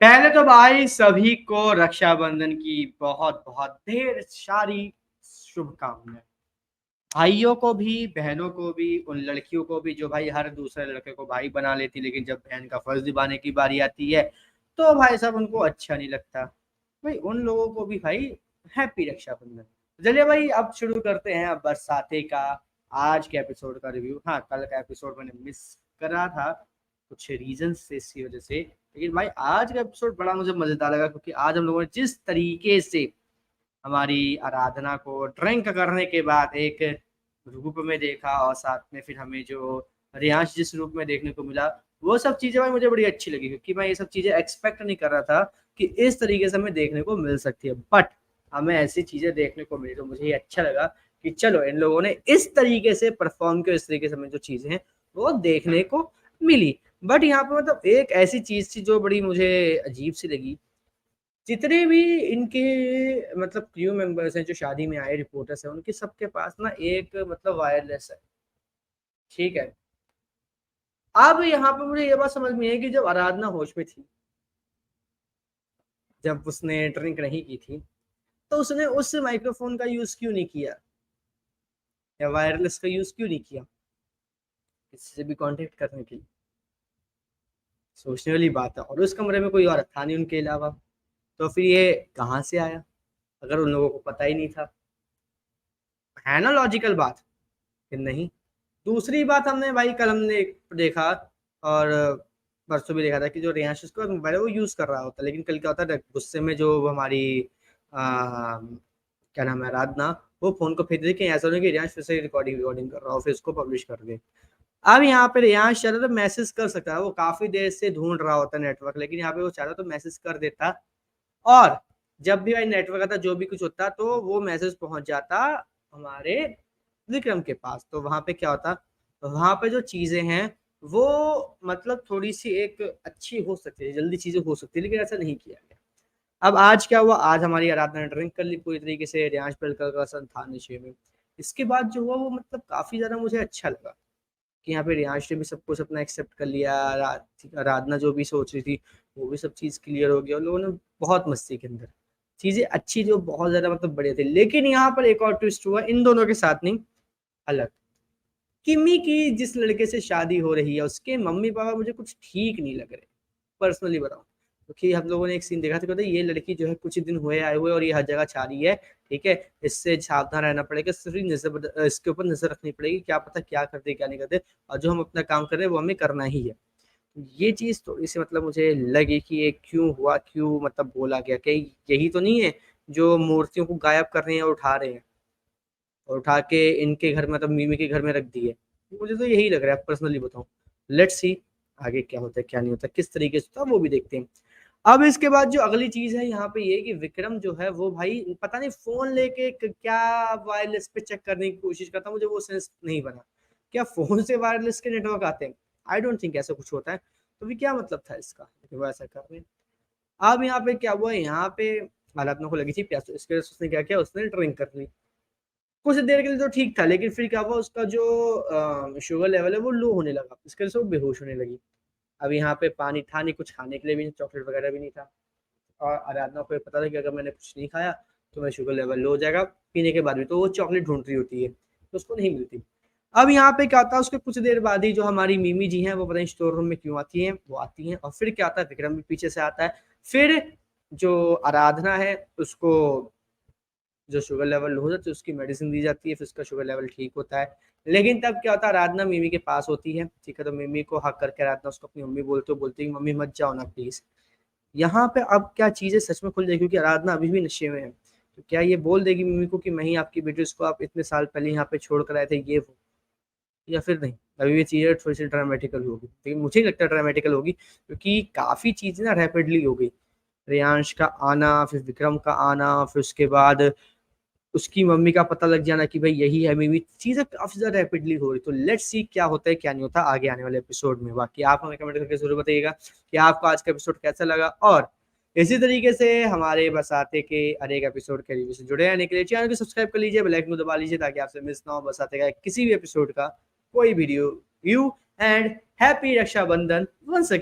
पहले तो भाई सभी को रक्षाबंधन की बहुत-बहुत ढेर सारी शुभकामनाएँ। भाइयों को भी, बहनों को भी, उन लड़कियों को भी जो भाई हर दूसरे लड़के को भाई बना लेती, लेकिन जब बहन का फर्ज़ निभाने की बारी आती है, तो भाई साहब उनको अच्छा नहीं लगता। भाई उन लोगों को भी भाई हैप्पी रक्षाबंधन। चलिए भाई अब शुरू करते हैं अब बरसाते का आज के एपिसोड का रिव्यू। हाँ, कल का एपिसोड मैंने मिस करा था, कुछ रीज़न्स से इसकी वज़ह से। लेकिन भाई आज का एपिसोड बड़ा मुझे मज़ेदार लगा क्योंकि आज हम लोगों ने जिस तरीके से हमारी आराधना को ड्रिंक करने के बाद एक रूप में देखा और साथ में फिर हमें जो रियांश जिस रूप में देखने को मिला, वो सब चीज़ें भाई मुझे बड़ी अच्छी लगी क्योंकि मैं ये सब चीज़ें एक्सपेक्ट नहीं कर रहा था कि इस तरीके से हमें देखने को मिल सकती है। बट हमें ऐसी चीज़ें देखने को मिली तो मुझे ये अच्छा लगा कि चलो इन लोगों ने इस तरीके से परफ़ॉर्म किया, इस तरीके से हमें जो चीज़ें हैं, वो देखने को मिली। बट यहाँ पे मतलब एक ऐसी चीज़ थी जो बड़ी मुझे अजीब-सी लगी। जितने भी इनके मतलब क्रू मेंबर्स हैं जो शादी में आए रिपोर्टर्स हैं, उनके सबके पास ना एक मतलब वायरलेस है, ठीक है? अब यहाँ पे मुझे ये बात समझ में आई कि जब आराधना होश में थी, जब उसने ड्रिंक नहीं की थी, तो उसने उस माइक्रोफ़ोन का यूज़ क्यों नहीं किया या वायरलेस का यूज़ क्यों नहीं किया, किसी से भी कॉन्टैक्ट करने के लिए? सोचने वाली बात है और उस कमरे में कोई और था नहीं उनके अलावा, तो फिर ये कहाँ से आया? अगर उन लोगों को पता ही नहीं था, है ना लॉजिकल बात? कि नहीं। दूसरी बात हमने भाई कल हमने देखा और परसों भी देखा था कि जो रियांश उसका मोबाइल है वो यूज़ कर रहा होता है, लेकिन कल क्या होता है गुस्से में जो हमारी क्या नाम है आराधना, वो फ़ोन को फेंक देती कि ऐसा नहीं कि रियांश फिर से रिकॉर्डिंग कर रहा हो, फिर इसको पब्लिश कर दे। अब यहाँ पे रियांश चाहता तो मैसेज कर सकता है, वो काफ़ी देर से ढूँढ रहा होता है नेटवर्क, लेकिन यहाँ पे वो चाहता तो मैसेज कर देता और जब भी भाई नेटवर्क आता, जो भी कुछ होता, तो वो मैसेज पहुँच जाता हमारे विक्रम के पास। तो वहाँ पे क्या होता, वहाँ पे जो चीज़ें हैं, वो मतलब थोड़ी-सी एक अच्छी हो सकती है, जल्दी चीज़ें हो सकती है, लेकिन ऐसा नहीं किया गया। अब आज क्या हुआ, आज हमारी आराधना ने ड्रिंक कर ली पूरी तरीके से, रियांश बिल्कुल का सन था नशे में। इसके बाद जो हुआ, वो मतलब काफ़ी ज़्यादा मुझे अच्छा लगा कि यहाँ पे रियांश ने भी सब कुछ अपना एक्सेप्ट कर लिया, आराधना जो भी सोच रही थी, वो भी सब चीज़ क्लियर हो गया। उन लोगों ने बहुत मस्ती के अंदर, चीज़ें अच्छी जो बहुत ज़्यादा मतलब बढ़िया थी। लेकिन यहाँ पर एक और ट्विस्ट हुआ, इन दोनों के साथ नहीं, अलग। किम्मी की जिस लड़के से शादी हो रही है, उसके मम्मी-पापा मुझे कुछ ठीक नहीं लग रहे, पर्सनली बताऊँ। क्योंकि हम लोगों ने एक सीन देखा था, कहते ये लड़की जो है कुछ दिन हुए आए हुए और ये हर जगह छा रही है, ठीक है? इससे सावधान रहना पड़ेगा, सिर्फ़ इसके ऊपर नज़र रखनी पड़ेगी, क्या पता क्या करते, क्या नहीं करते और जो हम अपना काम कर रहे हैं, वो हमें करना ही है। ये चीज़ थोड़ी-सी मतलब मुझे लगी कि ये क्यों हुआ, क्यों मतलब बोला गया? कहीं यही तो नहीं है, जो मूर्तियों को गायब कर रहे हैं और उठा रहे हैं और उठा के इनके घर मतलब मिमी के घर में रख दी है। मुझे तो यही लग रहा है पर्सनली बताऊँ। लेट्स सी आगे क्या होता है, क्या नहीं होता, किस तरीके से होता है वो भी देखते हैं। अब इसके बाद जो अगली चीज़ है यहाँ पे ये कि विक्रम जो है वो भाई पता नहीं फ़ोन लेके क क्या वायरलेस पे चेक करने की कोशिश करता है, मुझे वो सेंस नहीं बना। क्या फ़ोन से वायरलेस के नेटवर्क आते हैं? आई डोंट थिंक ऐसा कुछ होता है। तो फिर क्या मतलब था इसका कि वो ऐसा कर रहे हैं? अब यहाँ पे क्या हुआ, यहाँ पे हालात को लगी थी प्यास, तो इसके वजह से उसने क्या किया, उसने ड्रिंक कर ली। कुछ देर के लिए तो ठीक था, लेकिन फिर क्या हुआ उसका जो शुगर लेवल है वो लो होने लगा, इसकी वजह से वो बेहोश होने लगी। अब यहाँ पे पानी था नहीं, कुछ खाने के लिए भी नहीं, चॉकलेट वगैरह भी नहीं था और आराधना को ये पता था कि अगर मैंने कुछ नहीं खाया तो मेरा शुगर लेवल लो हो जाएगा पीने के बाद भी, तो वो चॉकलेट ढूँढ रही होती है, तो उसको नहीं मिलती। अब यहाँ पे क्या होता है, उसके कुछ देर बाद ही जो हमारी मिमी जी हैं, वो पता नहीं स्टोर रूम में क्यों आती हैं, वो आती हैं और फिर क्या होता है, विक्रम भी पीछे से आता है। फिर जो आराधना है, उसको जो शुगर लेवल लो हो जाती है उसकी मेडिसिन दी जाती है, फिर उसका शुगर लेवल ठीक होता है। लेकिन तब क्या होता है, आराधना मिमी के पास होती है, ठीक है? तो मिमी को हग करके आराधना उसको अपनी मम्मी बोलती है कि मम्मी मत जाओ ना प्लीज़। यहाँ पे अब क्या चीज़ें सच में खुल जाएगी क्योंकि आराधना अभी भी नशे में है। तो क्या ये बोल देगी मिमी को कि मैं ही आपकी बेटी, उसको आप इतने साल पहले यहाँ पे छोड़ कर आए थे, ये वो, या फिर नहीं? अभी ये चीज़ें थोड़ी-सी ड्रामेटिकल होगी। लेकिन मुझे नहीं लगता ड्रामेटिकल होगी क्योंकि काफ़ी चीज़ें ना रैपिडली हो गई। रियांश का आना, फिर विक्रम का आना, फिर उसके बाद उसकी मम्मी का पता लग जाना कि भाई यही है मिमी, चीज़ें काफ़ी ज़्यादा रैपिडली हो रही। तो लेट्स सी क्या होता है, क्या नहीं होता आगे आने वाले एपिसोड में। बाकी आप हमें कमेंट करके ज़रूर बताइएगा कि आपको आज का एपिसोड कैसा लगा और इसी तरीके से हमारे बरसाते के हर एक एपिसोड के रिव्यू से जुड़े रहने के लिए चैनल को सब्सक्राइब कर लीजिए, बेल आइकन को दबा लीजिए ताकि आपसे मिस ना हो बरसाते का किसी भी एपिसोड का कोई video view and happy Rakshabandhan once again.